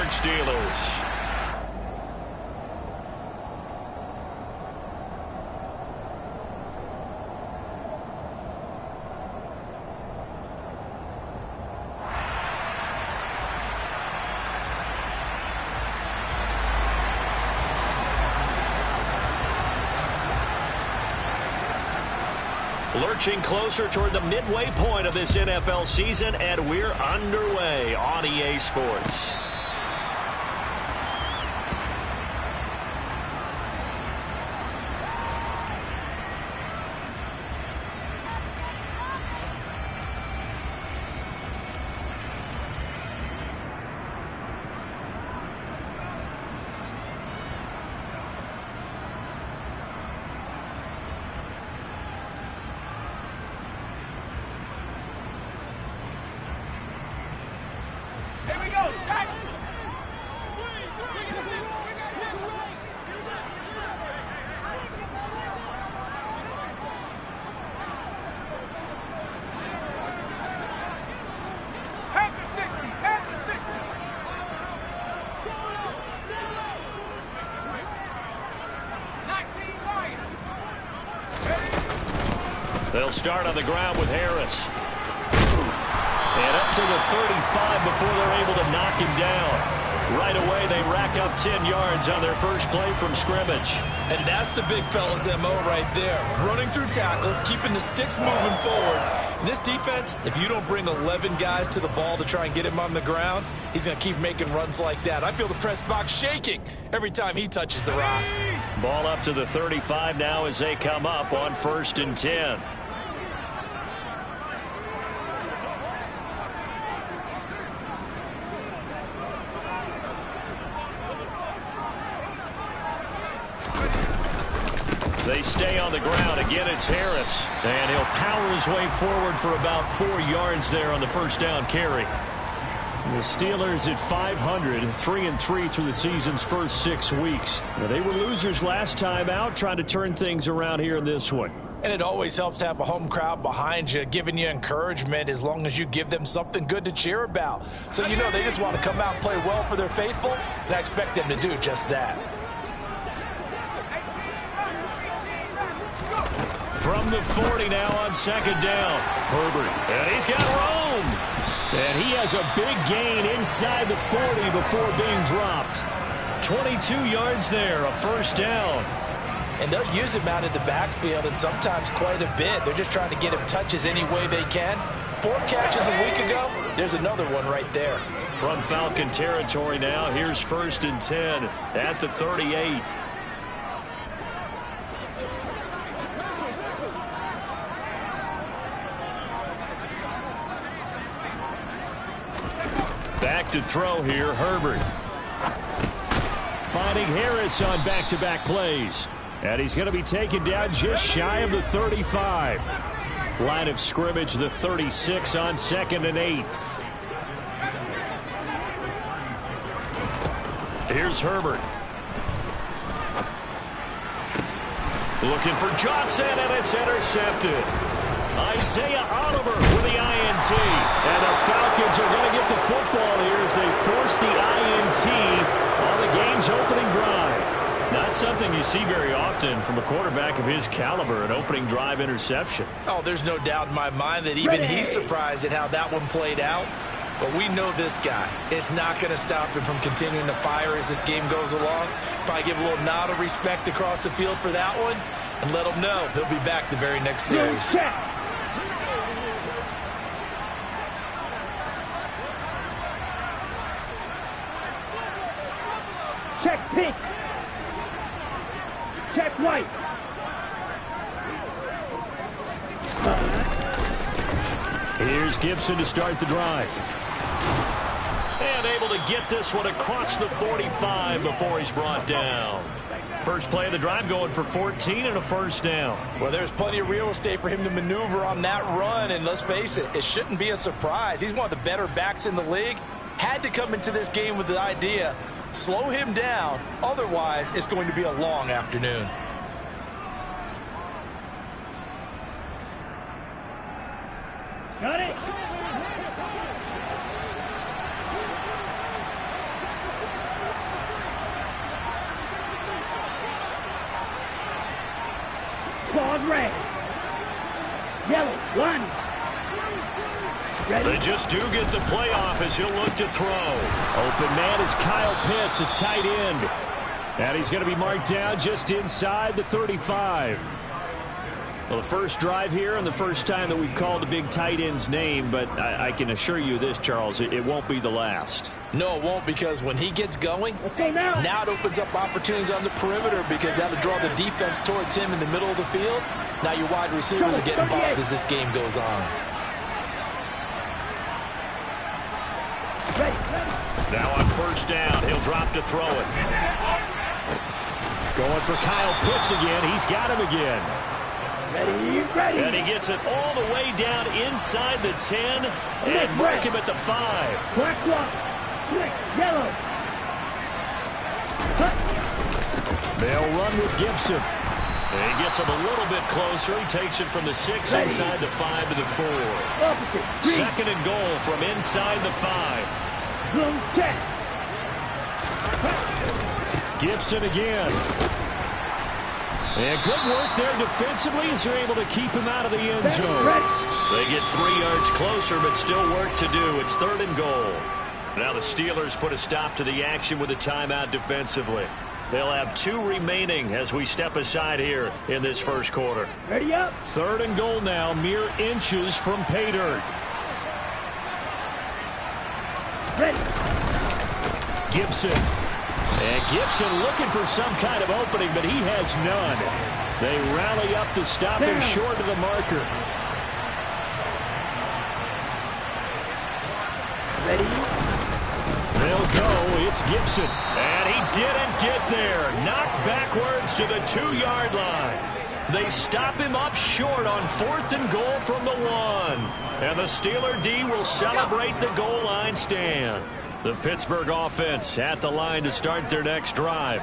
Pittsburgh Steelers. Lurching closer toward the midway point of this NFL season, and we're underway on EA Sports. They'll start on the ground with Harris. And up to the 35 before they're able to knock him down. Right away, they rack up 10 yards on their first play from scrimmage. And that's the big fella's MO right there. Running through tackles, keeping the sticks moving forward. In this defense, if you don't bring 11 guys to the ball to try and get him on the ground, he's going to keep making runs like that. I feel the press box shaking every time he touches the rock. Ball up to the 35 now as they come up on 1st and 10. They stay on the ground. Again, it's Harris. And he'll power his way forward for about 4 yards there on the first down carry. The Steelers at 500, 3-3 through the season's first 6 weeks. Now, they were losers last time out, trying to turn things around here in this one. And it always helps to have a home crowd behind you, giving you encouragement as long as you give them something good to cheer about. So you know they just want to come out and play well for their faithful, and I expect them to do just that. From the 40 now on 2nd down. Herbert. And he's got room. And he has a big gain inside the 40 before being dropped. 22 yards there, a first down. And they'll use him out in the backfield, and sometimes quite a bit. They're just trying to get him touches any way they can. 4 catches a week ago. There's another one right there. From Falcon territory now, here's 1st and 10 at the 38. Back to throw here, Herbert. Finding Harris on back-to-back plays. And he's going to be taken down just shy of the 35. Line of scrimmage, the 36 on 2nd and 8. Here's Herbert. Looking for Johnson, and it's intercepted. Isaiah Oliver with the INT. And the Falcons are going to get the football here as they force the INT on the game's opening drive. Not something you see very often from a quarterback of his caliber, an opening drive interception. Oh, there's no doubt in my mind that even he's surprised at how that one played out. But we know this guy is not going to stop him from continuing to fire as this game goes along. Probably give a little nod of respect across the field for that one and let him know he'll be back the very next series. Check pink. Check white. Here's Gibson to start the drive. And able to get this one across the 45 before he's brought down. First play of the drive going for 14 and a first down. Well, there's plenty of real estate for him to maneuver on that run, and let's face it, it shouldn't be a surprise. He's one of the better backs in the league. Had to come into this game with the idea, slow him down, otherwise it's going to be a long afternoon. Got it. They just do get the playoff as he'll look to throw. Open man is Kyle Pitts, his tight end. And he's going to be marked down just inside the 35. Well, the first drive here and the first time that we've called a big tight end's name, but I can assure you this, Charles, it won't be the last. No, it won't, because when he gets going, now it opens up opportunities on the perimeter because that'll draw the defense towards him in the middle of the field. Now your wide receivers are getting involved as this game goes on. Now on first down, he'll drop to throw it. Going for Kyle Pitts again. He's got him again. Ready. And he gets it all the way down inside the 10 and mark him at the 5. Black block. Yellow. They'll run with Gibson. And he gets him a little bit closer. He takes it from the 6 inside the 5 to the 4. Second and goal from inside the 5. Gibson again. And good work there defensively as they're able to keep him out of the end zone. They get 3 yards closer, but still work to do. It's third and goal. Now the Steelers put a stop to the action with a timeout defensively. They'll have 2 remaining as we step aside here in this first quarter. Ready up. Third and goal now, mere inches from pay dirt. Ready. Gibson. And Gibson looking for some kind of opening, but he has none. They rally up to stop him short of the marker. Ready. They'll go. It's Gibson. And he didn't get there. Knocked backwards to the 2-yard line. They stop him up short on 4th and goal from the 1. And the Steeler D will celebrate the goal line stand. The Pittsburgh offense at the line to start their next drive.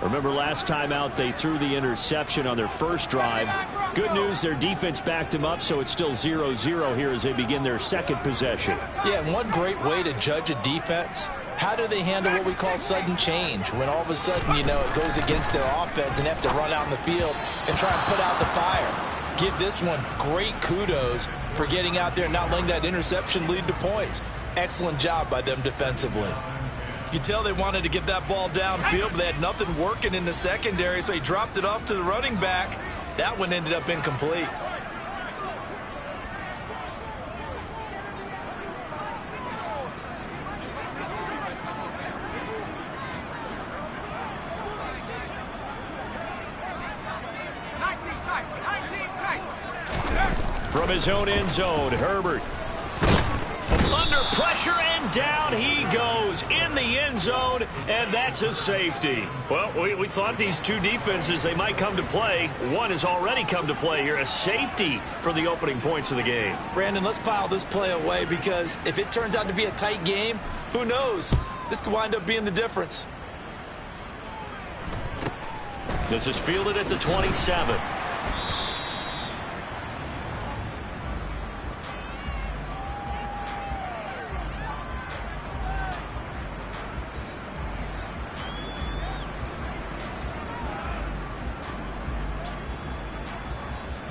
Remember last time out they threw the interception on their first drive. Good news, their defense backed them up, so it's still 0-0 here as they begin their second possession. Yeah, and one great way to judge a defense, how do they handle what we call sudden change? When all of a sudden, you know, it goes against their offense and have to run out in the field and try and put out the fire. Give this one great kudos for getting out there and not letting that interception lead to points. Excellent job by them defensively. You can tell they wanted to get that ball downfield, but they had nothing working in the secondary, so he dropped it off to the running back. That one ended up incomplete. From his own end zone, Herbert. From under pressure, and down he goes in the end zone, and that's a safety. Well, we thought these two defenses, they might come to play. One has already come to play here, a safety for the opening points of the game. Brandon, let's file this play away because if it turns out to be a tight game, who knows? This could wind up being the difference. This is fielded at the 27.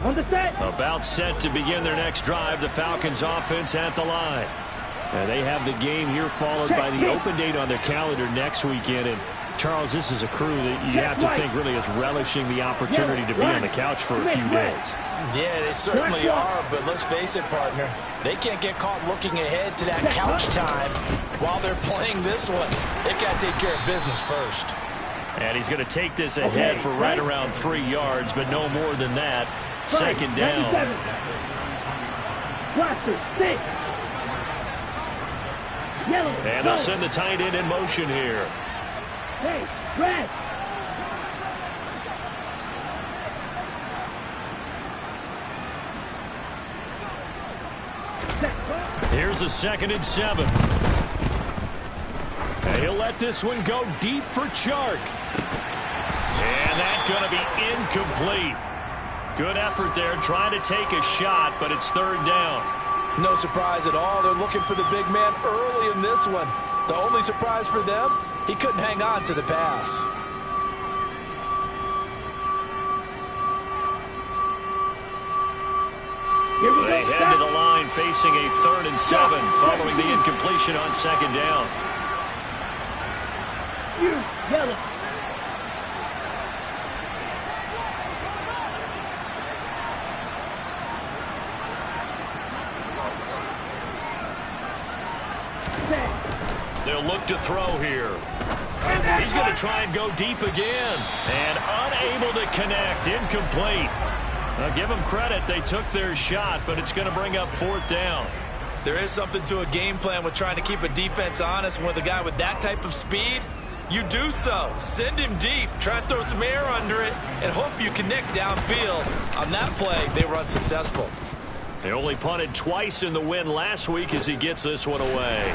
On the set. About set to begin their next drive, the Falcons offense at the line. And they have the game here followed by the open date on their calendar next weekend. And Charles, this is a crew that you have to think really is relishing the opportunity to be on the couch for a few days. Yeah, they certainly are, but let's face it, partner. They can't get caught looking ahead to that couch time while they're playing this one. They've got to take care of business first. And he's going to take this ahead for right around 3 yards, but no more than that. Second down. And they'll send the tight end in motion here. Hey, red. Here's a 2nd and 7. And he'll let this one go deep for Chark. And that's going to be incomplete. Good effort there, trying to take a shot, but it's third down. No surprise at all. They're looking for the big man early in this one. The only surprise for them, he couldn't hang on to the pass. Here we They go. head to the line facing a 3rd and 7 following the incompletion on 2nd down. You, yellow. They'll look to throw here. He's going to try and go deep again. And unable to connect. Incomplete. Now give them credit. They took their shot, but it's going to bring up 4th down. There is something to a game plan with trying to keep a defense honest. When with a guy with that type of speed, you do so. Send him deep. Try and throw some air under it and hope you connect downfield. On that play, they were unsuccessful. They only punted twice in the win last week as he gets this one away.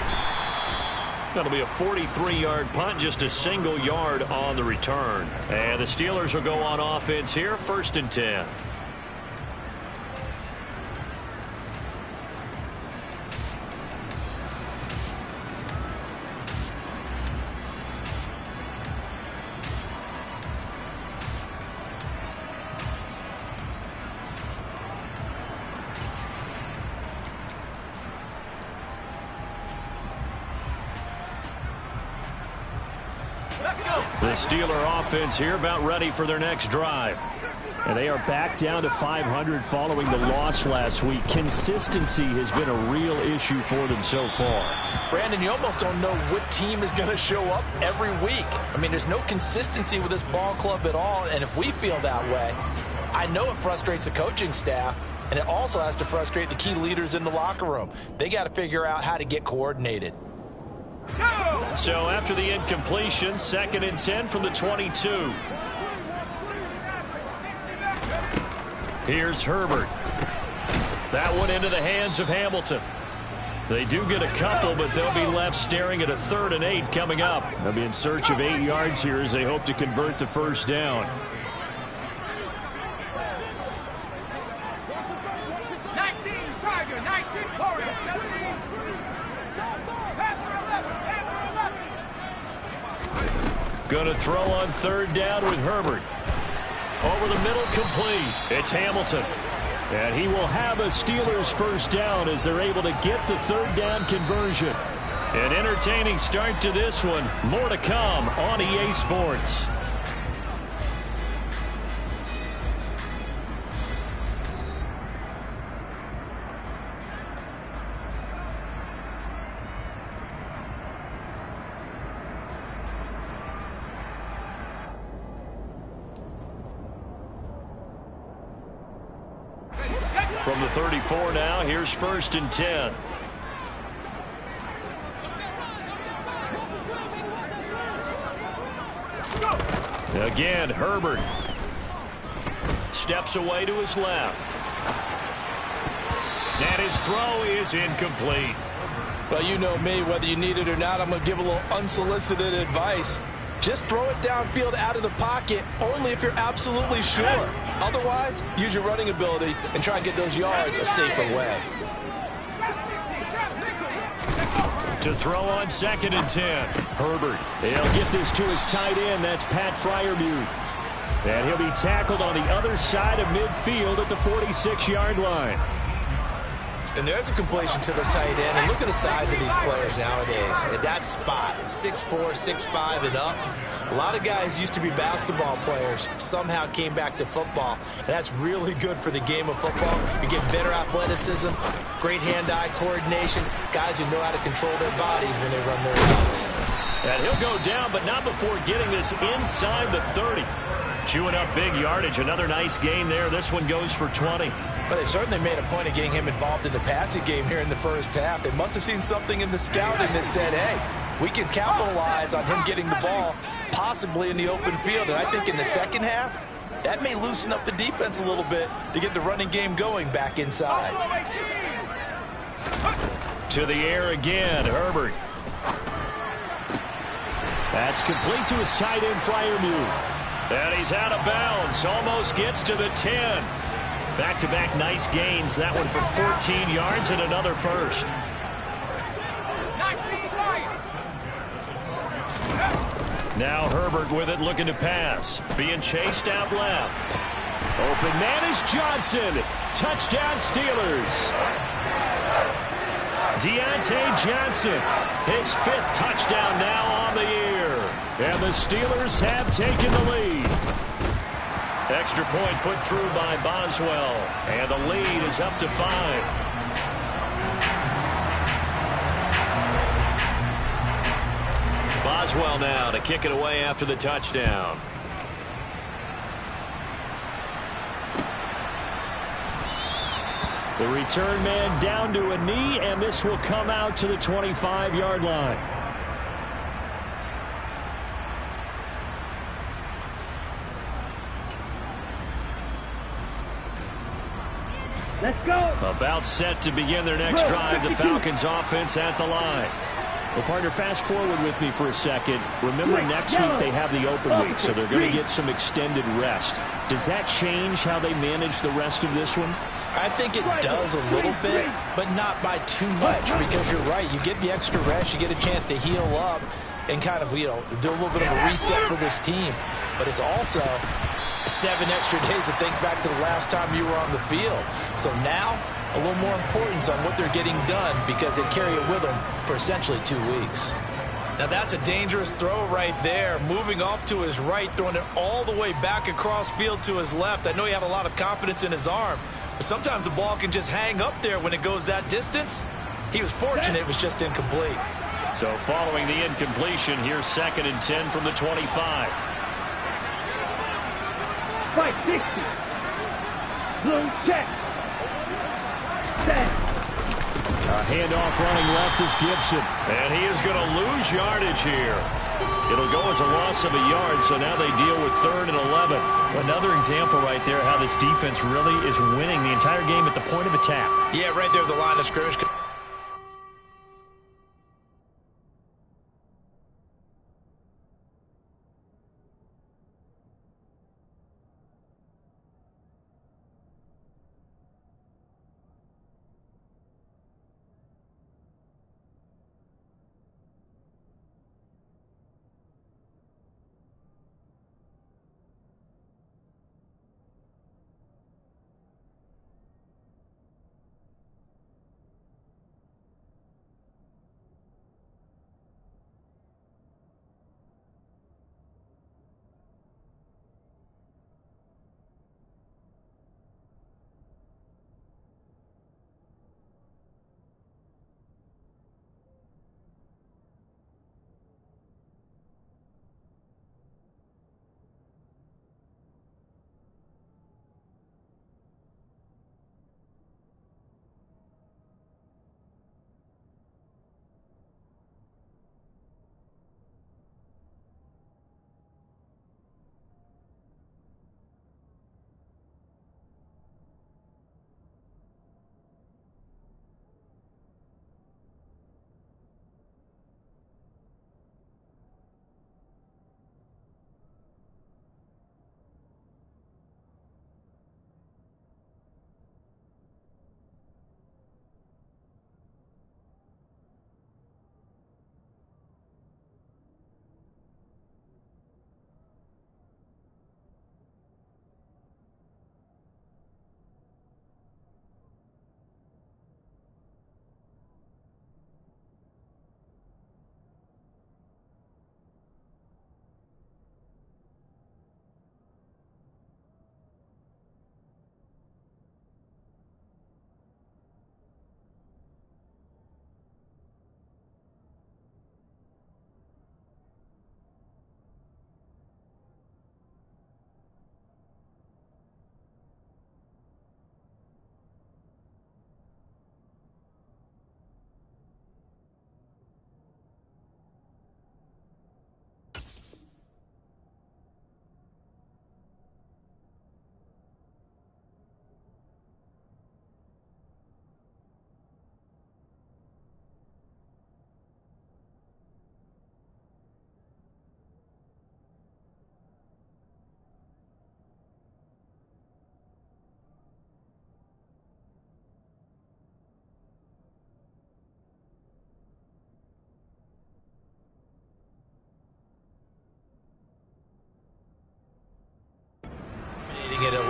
That'll be a 43-yard punt, just a single yard on the return. And the Steelers will go on offense here, 1st and 10. The Steeler offense here about ready for their next drive. And they are back down to 500 following the loss last week. Consistency has been a real issue for them so far. Brandon, you almost don't know what team is going to show up every week. I mean, there's no consistency with this ball club at all, and if we feel that way, I know it frustrates the coaching staff, and it also has to frustrate the key leaders in the locker room. They got to figure out how to get coordinated. So after the incompletion, 2nd and 10 from the 22. Here's Herbert. That one into the hands of Hamilton. They do get a couple, but they'll be left staring at a 3rd and 8 coming up. They'll be in search of 8 yards here as they hope to convert the 1st down. 19 Tiger, 19 Warrior, 17. Going to throw on 3rd down with Herbert. Over the middle, complete. It's Hamilton. And he will have a Steelers 1st down as they're able to get the 3rd down conversion. An entertaining start to this one. More to come on EA Sports. From the 34 now, here's 1st and 10. Again, Herbert steps away to his left. And his throw is incomplete. Well, you know me, whether you need it or not, I'm going to give a little unsolicited advice. Just throw it downfield out of the pocket only if you're absolutely sure. Otherwise, use your running ability and try and get those yards a safer way. To throw on 2nd and 10. Herbert. He'll get this to his tight end. That's Pat Freiermuth. And he'll be tackled on the other side of midfield at the 46-yard line. And there's a completion to the tight end. And look at the size of these players nowadays. At that spot, 6'4", 6'5", and up. A lot of guys used to be basketball players, somehow came back to football. And that's really good for the game of football. You get better athleticism, great hand-eye coordination, guys who know how to control their bodies when they run their routes. And he'll go down, but not before getting this inside the 30. Chewing up big yardage. Another nice gain there. This one goes for 20. But they certainly made a point of getting him involved in the passing game here in the first half. They must have seen something in the scouting that said, hey, we can capitalize on him getting the ball, possibly in the open field. And I think in the second half, that may loosen up the defense a little bit to get the running game going back inside. To the air again, Herbert. That's complete to his tight end, Freiermuth. And he's out of bounds. Almost gets to the 10. Back-to-back nice gains. That one for 14 yards and another first. Now Herbert with it, looking to pass. Being chased out left. Open man is Johnson. Touchdown Steelers. Deontay Johnson, his 5th touchdown now on the year. And the Steelers have taken the lead. Extra point put through by Boswell. And the lead is up to 5. Boswell now to kick it away after the touchdown. The return man down to a knee, and this will come out to the 25-yard line. Let's go. About set to begin their next drive, the Falcons offense at the line. Well, partner, fast forward with me for a second. Remember, next week they have the open week, so they're going to get some extended rest. Does that change how they manage the rest of this one? I think it does a little bit, but not by too much, because you're right. You get the extra rest, you get a chance to heal up and kind of, do a little bit of a reset for this team. But it's also 7 extra days to think back to the last time you were on the field. So now, a little more importance on what they're getting done, because they carry it with them for essentially 2 weeks. Now that's a dangerous throw right there. Moving off to his right, throwing it all the way back across field to his left. I know he had a lot of confidence in his arm, but sometimes the ball can just hang up there when it goes that distance. He was fortunate it was just incomplete. So following the incompletion, here's 2nd and 10 from the 25. Fight 60. Blue check. Set. A handoff running left is Gibson. And he is going to lose yardage here. It'll go as a loss of a yard, so now they deal with 3rd and 11. Another example right there how this defense really is winning the entire game at the point of attack. Yeah, right there at the line of scrimmage.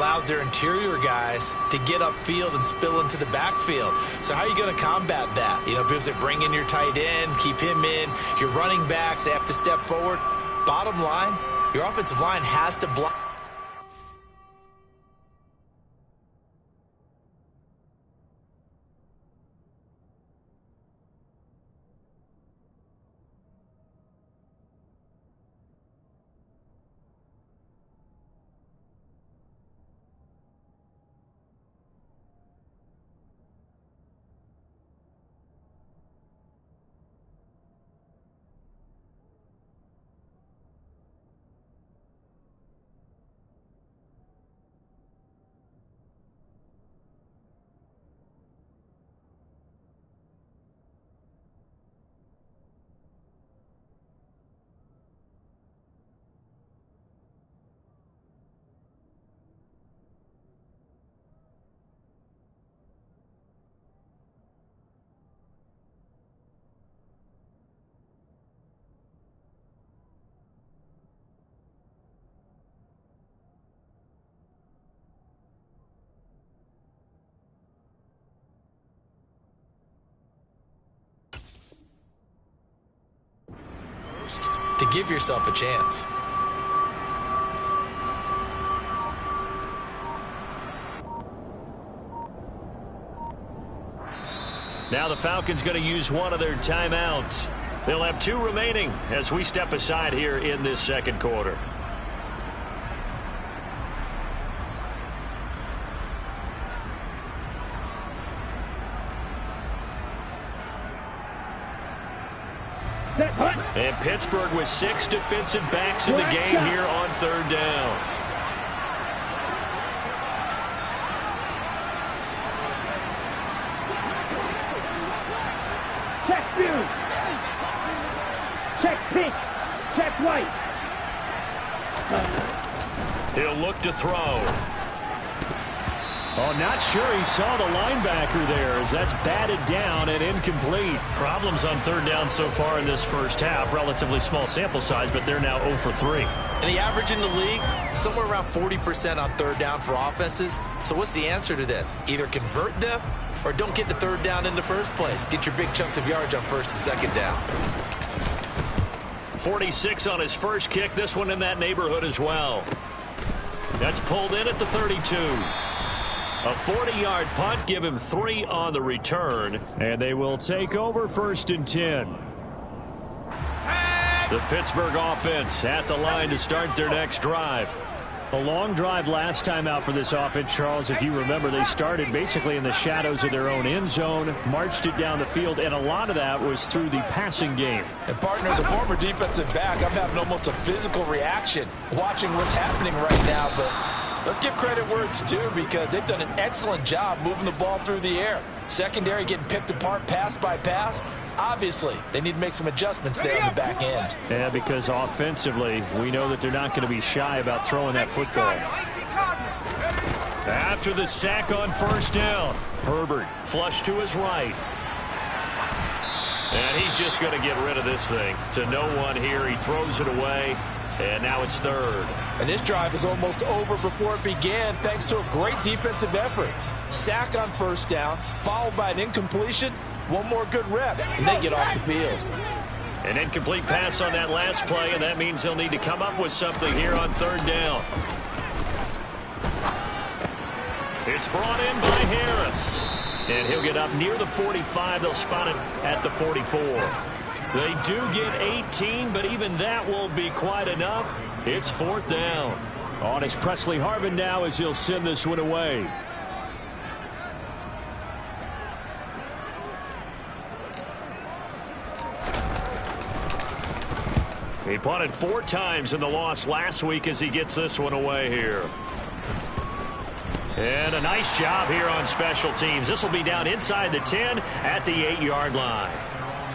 allows their interior guys to get upfield and spill into the backfield. So how are you going to combat that? You know, because they bring in your tight end, keep him in, your running backs, they have to step forward. Bottom line, your offensive line has to block. To give yourself a chance. Now the Falcons going to use one of their timeouts. They'll have 2 remaining as we step aside here in this second quarter. And Pittsburgh with 6 defensive backs in the game here on 3rd down. Check blue. Check pink. Check white. He'll look to throw. Oh, not sure he saw the linebacker there as that's batted down and incomplete. Problems on 3rd down so far in this first half. Relatively small sample size, but they're now 0 for 3. And the average in the league, somewhere around 40% on 3rd down for offenses. So what's the answer to this? Either convert them or don't get to 3rd down in the first place. Get your big chunks of yardage on 1st and 2nd down. 46 on his first kick. This one in that neighborhood as well. That's pulled in at the 32. A 40-yard punt, give him 3 on the return, and they will take over 1st and 10. The Pittsburgh offense at the line to start their next drive. A long drive last time out for this offense, Charles. If you remember, they started basically in the shadows of their own end zone, marched it down the field, and a lot of that was through the passing game. And partner, as a former defensive back, I'm having almost a physical reaction watching what's happening right now, but let's give credit where it's due because they've done an excellent job moving the ball through the air. Secondary getting picked apart pass by pass. Obviously, they need to make some adjustments there on the back end. Yeah, because offensively, we know that they're not going to be shy about throwing that football. After the sack on 1st down, Herbert flush to his right. And he's just going to get rid of this thing. To no one here, he throws it away. And now it's 3rd. And this drive is almost over before it began thanks to a great defensive effort. Sack on 1st down, followed by an incompletion. One more good rep, and they get off the field. An incomplete pass on that last play, and that means they'll need to come up with something here on 3rd down. It's brought in by Harris. And he'll get up near the 45. They'll spot it at the 44. They do get 18, but even that won't be quite enough. It's 4th down. On is Presley Harvin now as he'll send this one away. He punted 4 times in the loss last week as he gets this one away here. And a nice job here on special teams. This will be down inside the 10 at the 8-yard line.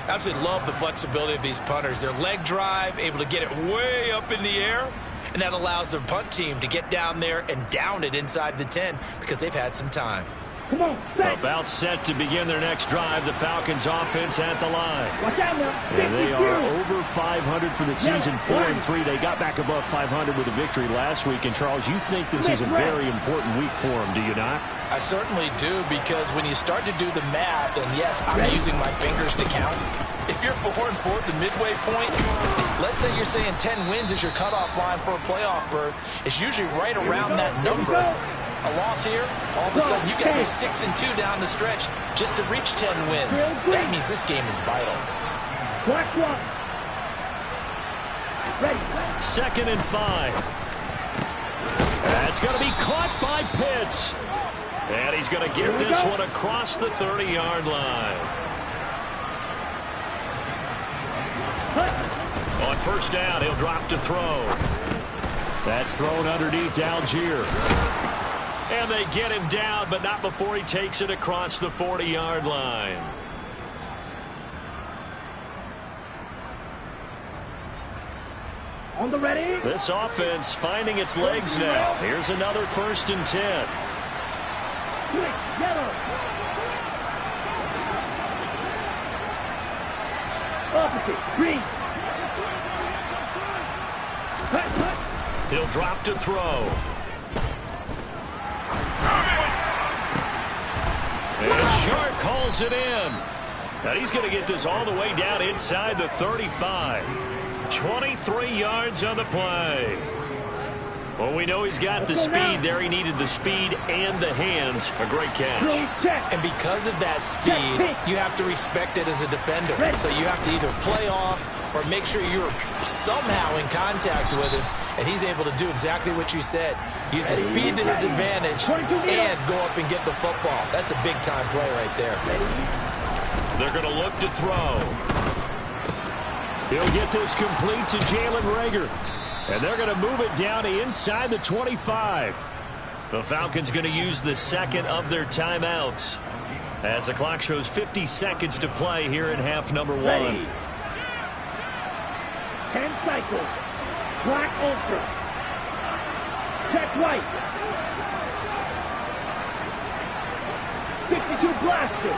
Absolutely love the flexibility of these punters. Their leg drive, able to get it way up in the air, and that allows their punt team to get down there and down it inside the 10 because they've had some time. Come on, set. About set to begin their next drive. The Falcons offense at the line. Watch out now. And they are over 500 for the season, 4-3. They got back above 500 with a victory last week. And, Charles, you think this is a very important week for them, do you not? I certainly do, because when you start to do the math, and yes, I'm using my fingers to count. If you're 4-4 at the midway point, let's say you're saying 10 wins is your cutoff line for a playoff berth. It's usually right around that number. A loss here, all of a sudden you got to go 6-2 down the stretch just to reach 10 wins. That means this game is vital. Ready. 2nd and 5. That's going to be caught by Pitts. And he's going to get this one across the 30-yard line. On 1st down, he'll drop to throw. That's thrown underneath Algier. And they get him down, but not before he takes it across the 40-yard line. On the ready. This offense finding its legs now. Here's another 1st and 10. Quick, yellow. Opposite, green. He'll drop to throw. And Shark calls it in. Now he's going to get this all the way down inside the 35. 23 yards on the play. Well, we know he's got the speed there. He needed the speed and the hands. A great catch. And because of that speed, you have to respect it as a defender. So you have to either play off or make sure you're somehow in contact with him. And he's able to do exactly what you said. Use the speed to his advantage and go up and get the football. That's a big-time play right there. They're going to look to throw. He'll get this complete to Jalen Reagor. And they're going to move it down to inside the 25. The Falcons going to use the 2nd of their timeouts as the clock shows 50 seconds to play here in half number 1. 10 cycles. Black ultra. Check white. 62 blaster.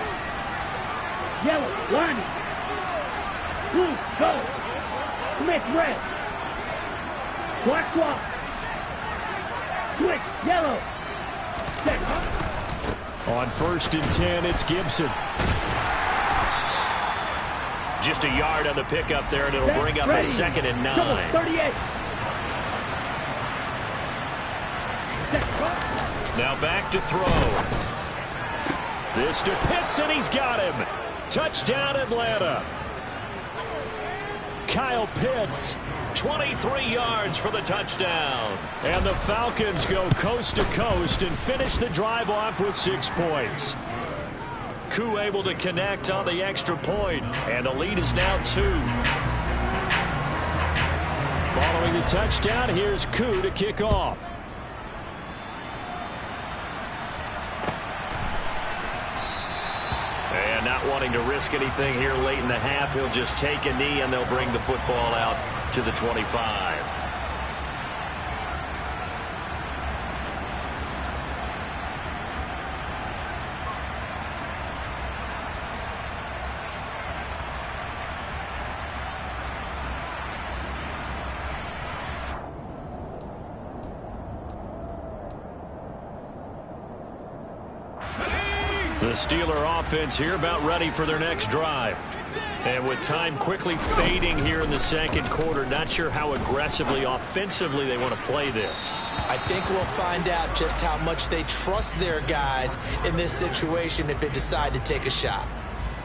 Yellow, Lonnie. Blue, go. Smith, red. Black swap. Switch, yellow. Set. On 1st and 10, it's Gibson. Just a yard on the pickup there, and it'll bring up a 2nd and 9. 38. Now back to throw. This to Pitts, and he's got him. Touchdown, Atlanta. Kyle Pitts, 23 yards for the touchdown. And the Falcons go coast to coast and finish the drive off with 6 points. Koo able to connect on the extra point, and the lead is now 2. Following the touchdown, here's Koo to kick off. And not wanting to risk anything here late in the half, he'll just take a knee, and they'll bring the football out to the 25. The Steeler offense here about ready for their next drive. And with time quickly fading here in the 2nd quarter, not sure how aggressively, offensively they want to play this. I think we'll find out just how much they trust their guys in this situation if they decide to take a shot.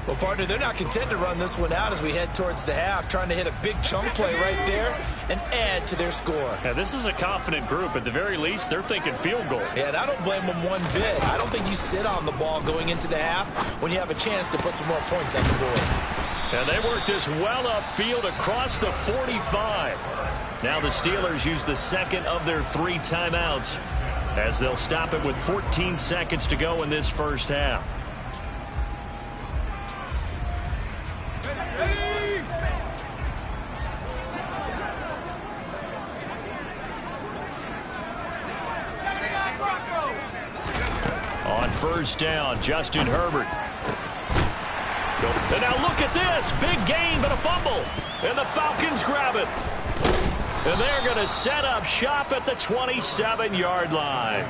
Well, partner, they're not content to run this one out as we head towards the half, trying to hit a big chunk play right there and add to their score. Now, this is a confident group. At the very least, they're thinking field goal. Yeah, and I don't blame them one bit. I don't think you sit on the ball going into the half when you have a chance to put some more points on the board. And they work this well upfield across the 45. Now the Steelers use the 2nd of their 3 timeouts as they'll stop it with 14 seconds to go in this first half. On first down. Justin Herbert. And now look at this. Big gain, but a fumble. And the Falcons grab it. And they're going to set up shop at the 27-yard line.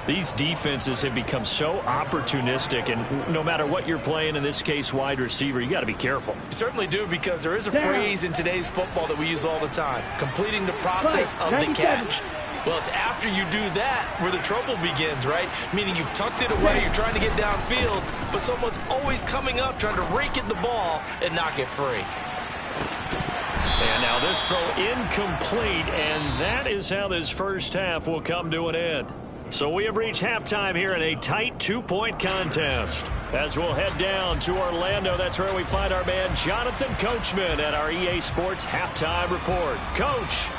These defenses have become so opportunistic, and no matter what you're playing, in this case wide receiver, you got to be careful. You certainly do, because there is a phrase in today's football that we use all the time: completing the process of the catch. Well, it's after you do that where the trouble begins, right? Meaning you've tucked it away, you're trying to get downfield, but someone's always coming up trying to rake at the ball and knock it free. And now this throw incomplete, and that is how this first half will come to an end. So we have reached halftime here in a tight 2-point contest. As we'll head down to Orlando, that's where we find our man Jonathan Coachman at our EA Sports Halftime Report. Coach.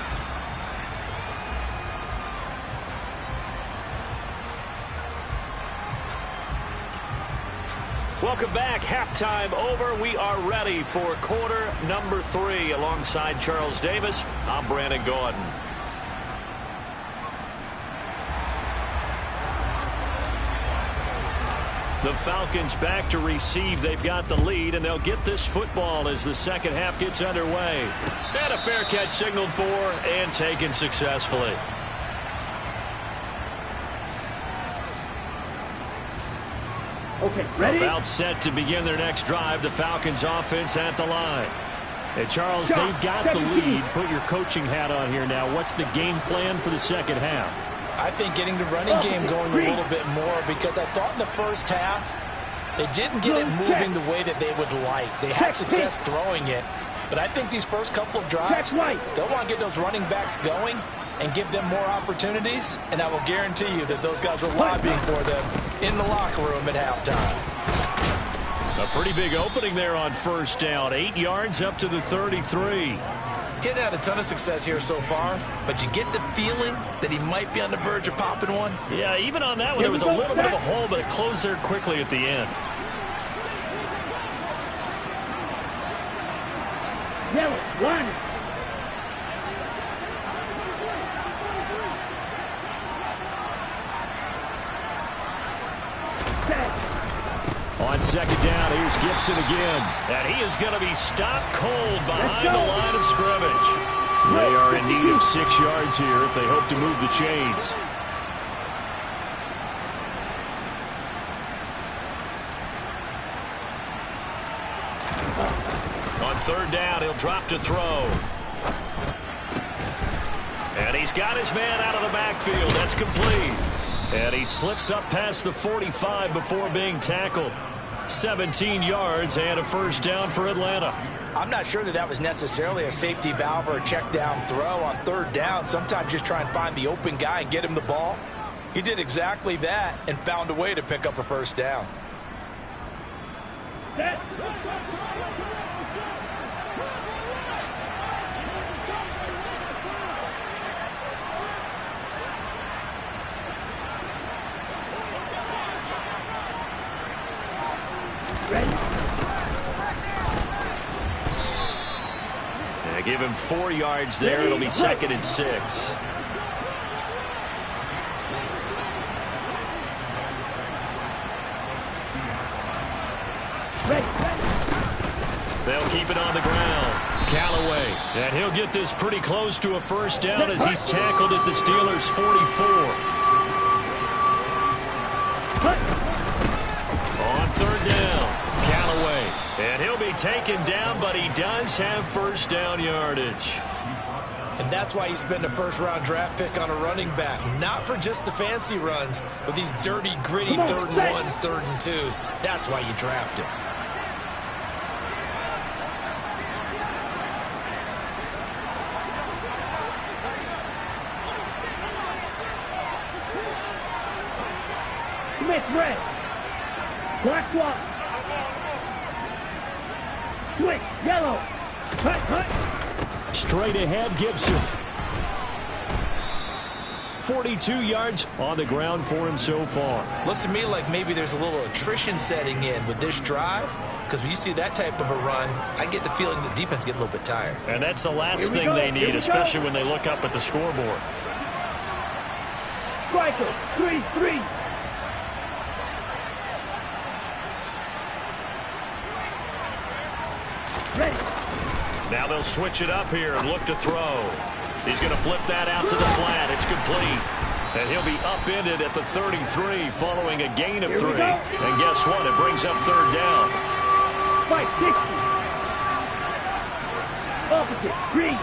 Welcome back. Halftime over. We are ready for quarter number 3. Alongside Charles Davis, I'm Brandon Gordon. The Falcons back to receive. They've got the lead, and they'll get this football as the second half gets underway. And a fair catch signaled for and taken successfully. Okay, ready? About set to begin their next drive. The Falcons offense at the line. And Charles, they've got the lead. Put your coaching hat on here now. What's the game plan for the second half? I think getting the running game going a little bit more, because I thought in the first half they didn't get it moving the way that they would like. They had success throwing it, but I think these first couple of drives, they'll want to get those running backs going and give them more opportunities, and I will guarantee you that those guys were lobbying for them in the locker room at halftime. A pretty big opening there on first down. 8 yards up to the 33. Getting had a ton of success here so far, but you get the feeling that he might be on the verge of popping one. Yeah, even on that one, there was a little bit of a hole, but it closed there quickly at the end. Yellow, line. On second down, here's Gibson again. And he is going to be stopped cold behind the line of scrimmage. They are in need of 6 yards here if they hope to move the chains. On third down, he'll drop to throw. And he's got his man out of the backfield. That's complete. And he slips up past the 45 before being tackled. 17 yards and a first down for Atlanta. I'm not sure that was necessarily a safety valve or a check down throw on third down. Sometimes just try and find the open guy and get him the ball. He did exactly that and found a way to pick up a first down. Set. They give him 4 yards there. It'll be second and 6. They'll keep it on the ground. Callaway, and he'll get this pretty close to a first down as he's tackled at the Steelers' 44. On third down, Callaway, and he'll be taken down, but he does have first down yardage. And that's why you spend a first-round draft pick on a running back. Not for just the fancy runs, but these dirty, gritty third and ones, third and twos. That's why you draft him. Smith red. Black swap. Switch yellow. Hut. Straight ahead, Gibson. 42 yards on the ground for him so far. Looks to me like maybe there's a little attrition setting in with this drive, because when you see that type of a run, I get the feeling the defense get a little bit tired. And that's the last thing they need, especially when they look up at the scoreboard. Striker 3-3. Now they'll switch it up here and look to throw. He's going to flip that out to the flat. It's complete. And he'll be upended at the 33 following a gain of 3. And guess what? It brings up third down. 560. Opposite. Green.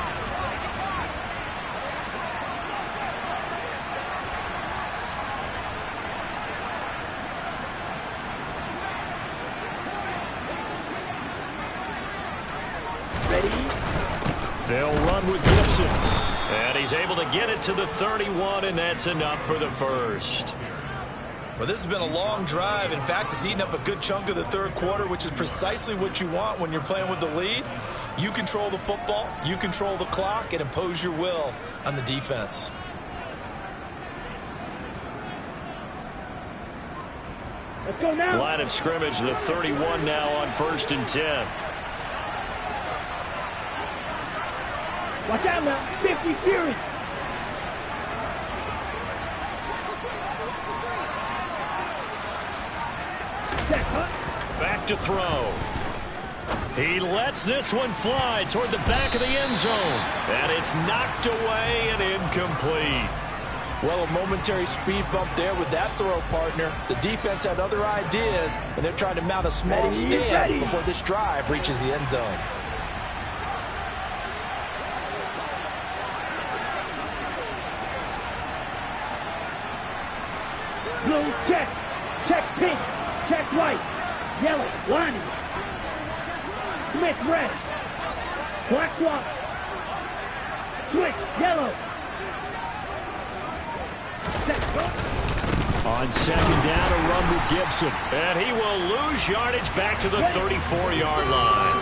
They'll run with Gibson. And he's able to get it to the 31, and that's enough for the first. Well, this has been a long drive. In fact, it's eaten up a good chunk of the third quarter, which is precisely what you want when you're playing with the lead. You control the football, you control the clock, and impose your will on the defense. Let's go now. Line of scrimmage, the 31 now on 1st and 10. Watch out now. 50 Fury. Back to throw. He lets this one fly toward the back of the end zone. And it's knocked away and incomplete. Well, a momentary speed bump there with that throw, partner. The defense had other ideas, and they're trying to mount a small stand before this drive reaches the end zone. Blue, check. Check pink. Check white. Yellow, lining. Smith, red. Black swap. Switch, yellow. On second down, a run with Gibson. And he will lose yardage back to the 34-yard line.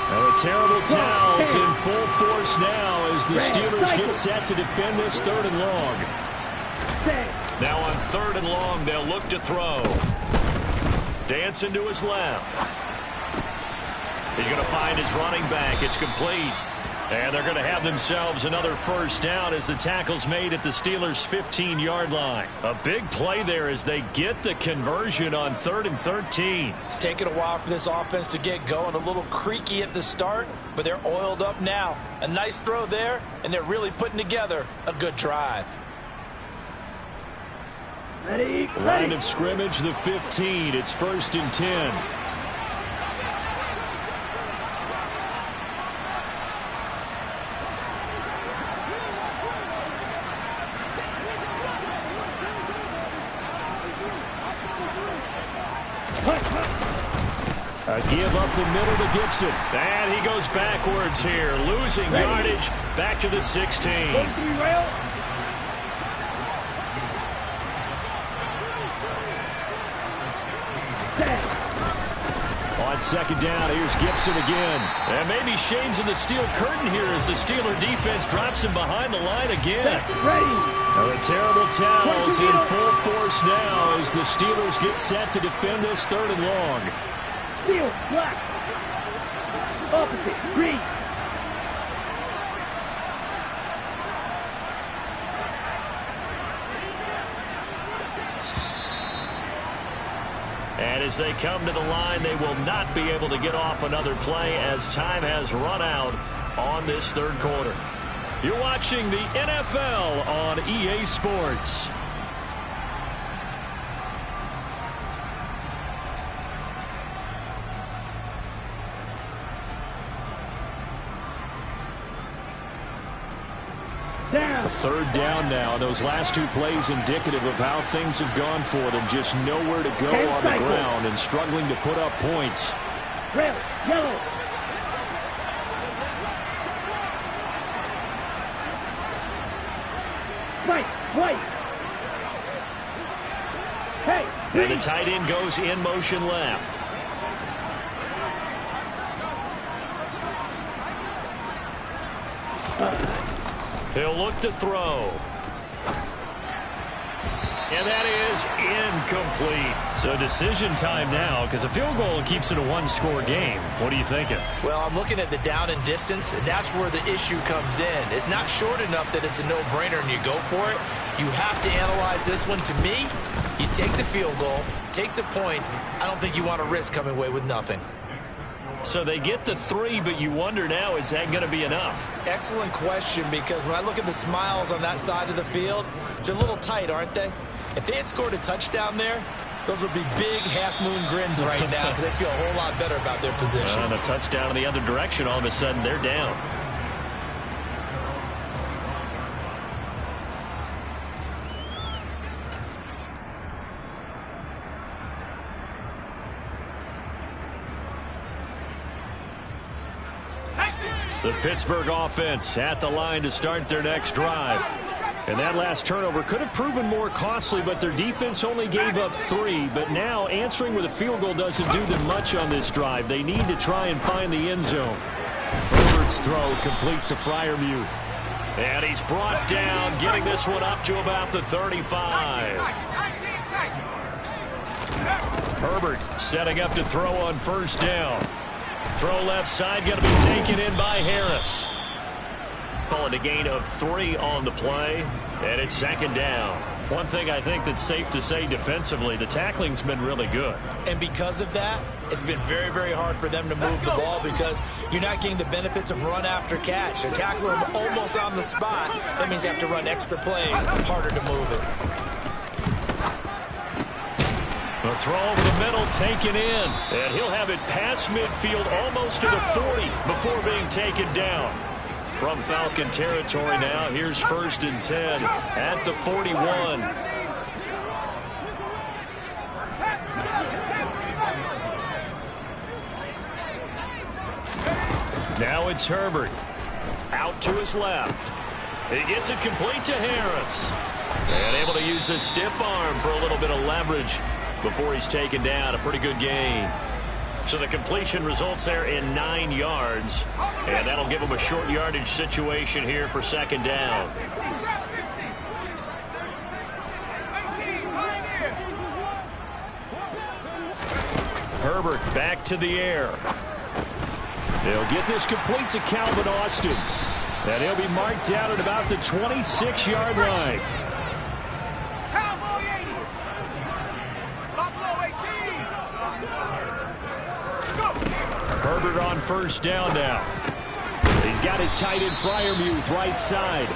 And the terrible towels in full force now as the Steelers get set to defend this 3rd and long. Now on 3rd and long, they'll look to throw. Dancing to his left. He's going to find his running back. It's complete. And they're going to have themselves another first down as the tackle's made at the Steelers' 15-yard line. A big play there as they get the conversion on 3rd and 13. It's taken a while for this offense to get going. A little creaky at the start, but they're oiled up now. A nice throw there, and they're really putting together a good drive. Ready, ready. Line of scrimmage, the 15. It's 1st and 10. A give up the middle to Gibson. And he goes backwards here, losing yardage back to the 16. On second down, here's Gibson again. And maybe shades of the steel curtain here as the Steeler defense drops him behind the line again. Now the terrible towels in full force now as the Steelers get set to defend this 3rd and long. Steel, black. Opposite, green. And as they come to the line, they will not be able to get off another play as time has run out on this 3rd quarter. You're watching the NFL on EA Sports. Down. 3rd down now. Those last 2 plays indicative of how things have gone for them. Just nowhere to go on the ground and struggling to put up points. Red, yellow. White. Hey. And the tight end goes in motion left. He'll look to throw. And that is incomplete. So decision time now because a field goal keeps it a 1-score game. What are you thinking? Well, I'm looking at the down and distance, and that's where the issue comes in. It's not short enough that it's a no-brainer and you go for it. You have to analyze this one. To me, you take the field goal, take the points. I don't think you want to risk coming away with nothing. So they get the 3, but you wonder now, is that going to be enough? Excellent question, because when I look at the smiles on that side of the field, they're a little tight, aren't they? If they had scored a touchdown there, those would be big half-moon grins right now because they'd feel a whole lot better about their position. And a touchdown in the other direction, all of a sudden they're down. The Pittsburgh offense at the line to start their next drive. And that last turnover could have proven more costly, but their defense only gave up 3. But now answering with a field goal doesn't do them much on this drive. They need to try and find the end zone. Herbert's throw complete to Freiermuth. And he's brought down, getting this one up to about the 35. Herbert setting up to throw on first down. Throw left side, going to be taken in by Harris. Calling a gain of 3 on the play, and it's second down. One thing I think that's safe to say defensively, the tackling's been really good. And because of that, it's been very, very hard for them to move the ball because you're not getting the benefits of run after catch. They're tackling them almost on the spot. That means you have to run extra plays, harder to move it. The throw over the middle taken in, and he'll have it past midfield almost to the 40 before being taken down. From Falcon territory now, here's 1st and 10 at the 41. Now it's Herbert. Out to his left. He gets it complete to Harris. And able to use his stiff arm for a little bit of leverage before he's taken down. A pretty good gain. So the completion results there in 9 yards. And that'll give him a short yardage situation here for second down. Herbert back to the air. He'll get this complete to Calvin Austin. And he'll be marked down at about the 26-yard line. Herbert on first down now. He's got his tight end Freiermuth right side.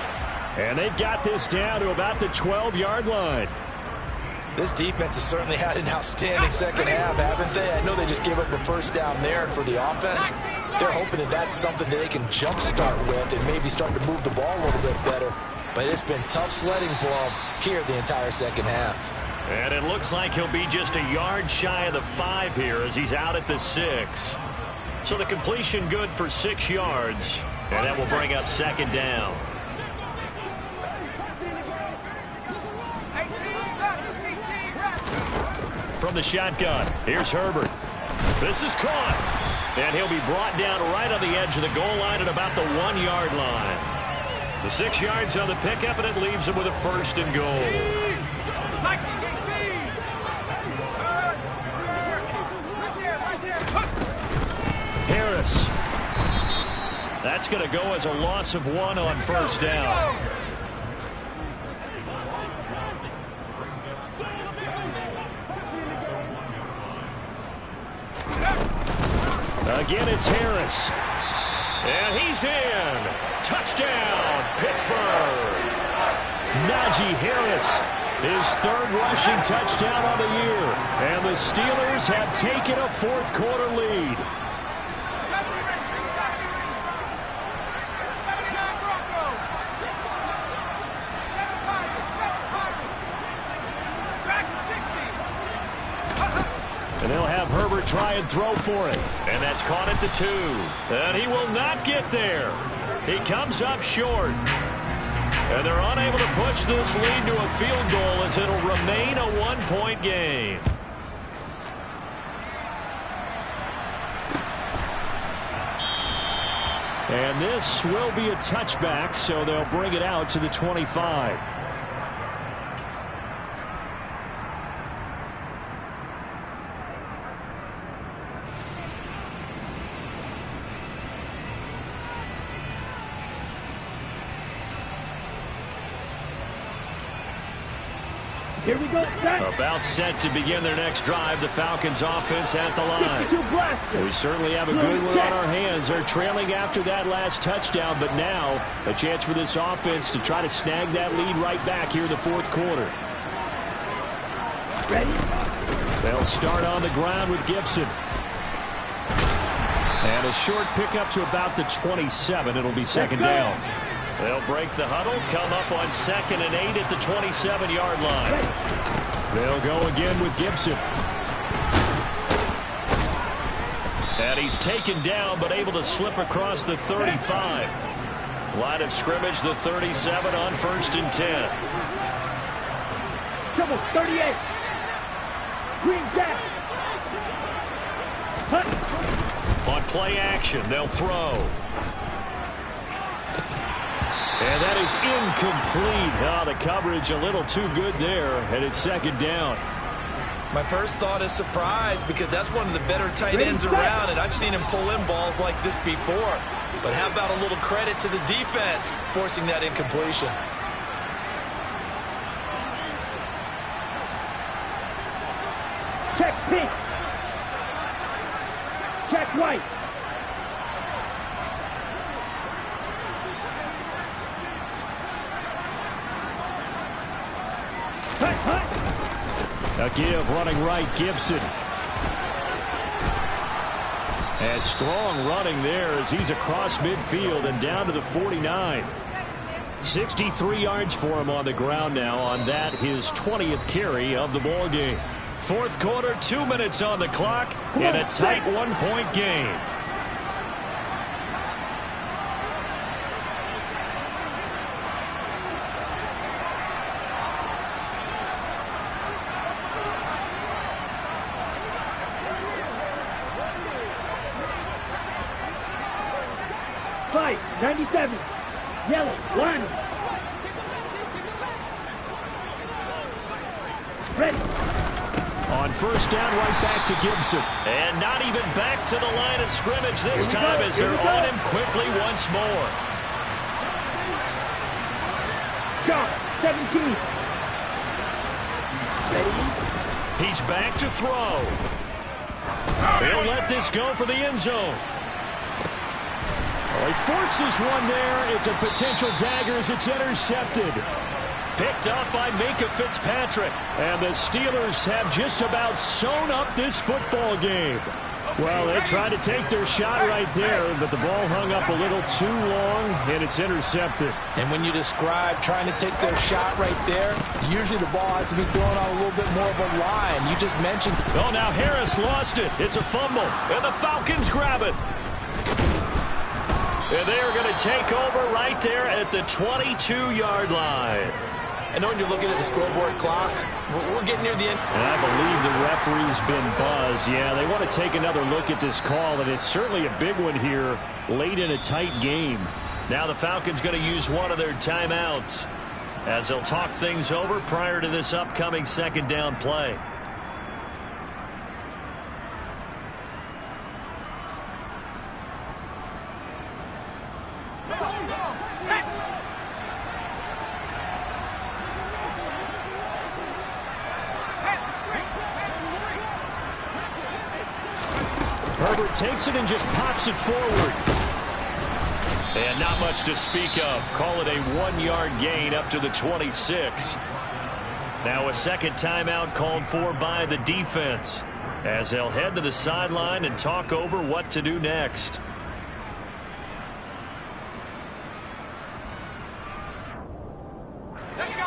And they've got this down to about the 12-yard line. This defense has certainly had an outstanding second half, haven't they? I know they just gave up a first down there, and for the offense, they're hoping that that's something that they can jumpstart with and maybe start to move the ball a little bit better. But it's been tough sledding for them here the entire second half. And it looks like he'll be just a yard shy of the 5 here as he's out at the 6. So the completion good for 6 yards, and that will bring up second down. From the shotgun, here's Herbert. This is caught, and he'll be brought down right on the edge of the goal line at about the 1-yard line. The 6 yards on the pickup, and it leaves him with a 1st and goal. Harris. That's going to go as a loss of 1 on first down. Again, it's Harris. And he's in. Touchdown, Pittsburgh. Najee Harris, his 3rd rushing touchdown on the year. And the Steelers have taken a 4th quarter lead. And they'll have Herbert try and throw for it. And that's caught at the 2. And he will not get there. He comes up short. And they're unable to push this lead to a field goal as it'll remain a 1-point game. And this will be a touchback, so they'll bring it out to the 25. Here we go. Set. About set to begin their next drive. The Falcons offense at the line. We certainly have a good one on our hands. They're trailing after that last touchdown, but now a chance for this offense to try to snag that lead right back here in the fourth quarter. Ready? They'll start on the ground with Gibson. And a short pickup to about the 27. It'll be second down. They'll break the huddle, come up on 2nd and 8 at the 27-yard line. They'll go again with Gibson. And he's taken down, but able to slip across the 35. Line of scrimmage, the 37 on 1st and 10. Double 38. Green jack. On play action, they'll throw. And that is incomplete. Oh, the coverage a little too good there, and it's second down. My first thought is surprise, because that's one of the better tight ends around, and I've seen him pull in balls like this before. But how about a little credit to the defense forcing that incompletion? Check pink. Check white. A give running right, Gibson. And strong running there as he's across midfield and down to the 49. 63 yards for him on the ground now on that, his 20th carry of the ball game. Fourth quarter, 2 minutes on the clock in a tight one-point game. Fight, 97. Yellow, one. Ready. On first down, right back to Gibson. And not even back to the line of scrimmage this time as they're on him quickly once more. Sharp, 17. Ready. He's back to throw. He'll let this go for the end zone. Well, he forces one there. It's a potential dagger as it's intercepted. Picked up by Minka Fitzpatrick. And the Steelers have just about sewn up this football game. Well, they tried to take their shot right there, but the ball hung up a little too long, and it's intercepted. And when you describe trying to take their shot right there, usually the ball has to be thrown on a little bit more of a line. You just mentioned. Oh, now Harris lost it. It's a fumble, and the Falcons grab it. And they're going to take over right there at the 22-yard line. I know when you're looking at the scoreboard clock, we're getting near the end. And I believe the referee's been buzzed. Yeah, they want to take another look at this call, and it's certainly a big one here late in a tight game. Now the Falcons going to use one of their timeouts as they'll talk things over prior to this upcoming second down play. Herbert takes it and just pops it forward. And not much to speak of. Call it a 1-yard gain up to the 26. Now a second timeout called for by the defense as they'll head to the sideline and talk over what to do next.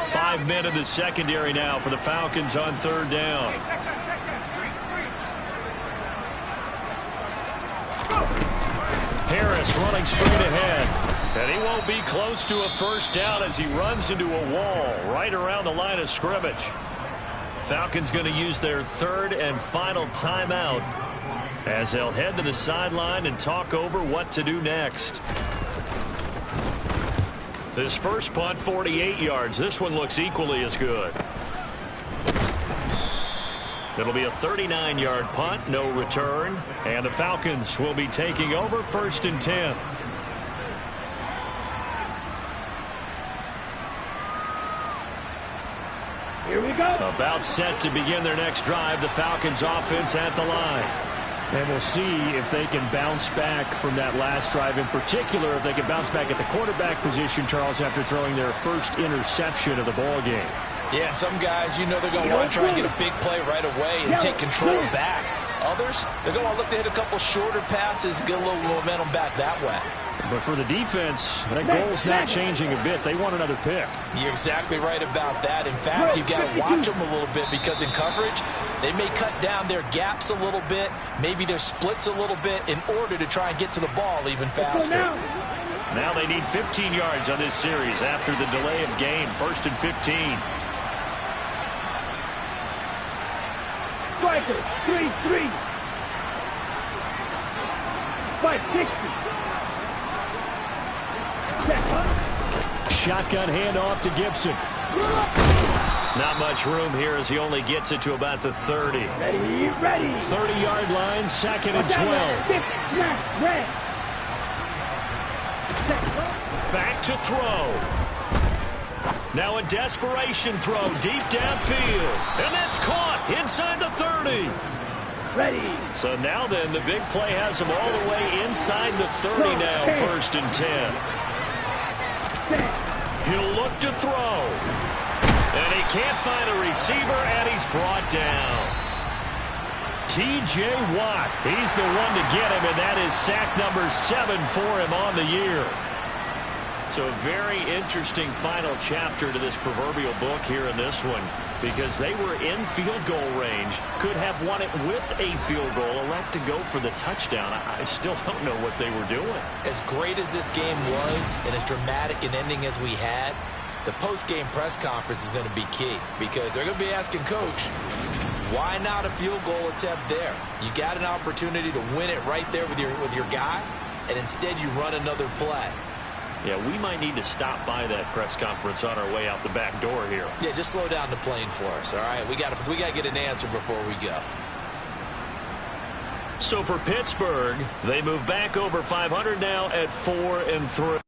Five men in the secondary now for the Falcons on third down. Harris running straight ahead. And he won't be close to a first down as he runs into a wall right around the line of scrimmage. Falcons going to use their third and final timeout as they'll head to the sideline and talk over what to do next. This first punt, 48 yards. This one looks equally as good. It'll be a 39-yard punt, no return. And the Falcons will be taking over first and 10. Here we go. About set to begin their next drive, the Falcons offense at the line. And we'll see if they can bounce back from that last drive. In particular, if they can bounce back at the quarterback position, Charles, after throwing their first interception of the ball game. Yeah, some guys, you know they're going to want to try and get a big play right away and take control back. Others, they're going to look to hit a couple shorter passes, get a little momentum back that way. But for the defense, that goal's not changing a bit. They want another pick. You're exactly right about that. In fact, you've got to watch them a little bit because in coverage, they may cut down their gaps a little bit, maybe their splits a little bit in order to try and get to the ball even faster. Now they need 15 yards on this series after the delay of game. 1st and 15. Striker, 3-3. 560. Shotgun handoff to Gibson. Not much room here as he only gets it to about the 30. Ready. 30-yard line, 2nd and 12. Back to throw. Now a desperation throw deep downfield. And that's caught inside the 30. Ready. So now then, the big play has him all the way inside the 30 now, 1st and 10. He'll look to throw. And he can't find a receiver, and he's brought down. T.J. Watt, he's the one to get him, and that is sack number 7 for him on the year. So a very interesting final chapter to this proverbial book here in this one, because they were in field goal range, could have won it with a field goal, elect to go for the touchdown. I still don't know what they were doing. As great as this game was and as dramatic an ending as we had, the post-game press conference is going to be key because they're going to be asking Coach, why not a field goal attempt there? You got an opportunity to win it right there with your guy, and instead you run another play. Yeah, we might need to stop by that press conference on our way out the back door here. Yeah, just slow down the plane for us, all right? We got to get an answer before we go. So for Pittsburgh, they move back over 500 now at 4-3.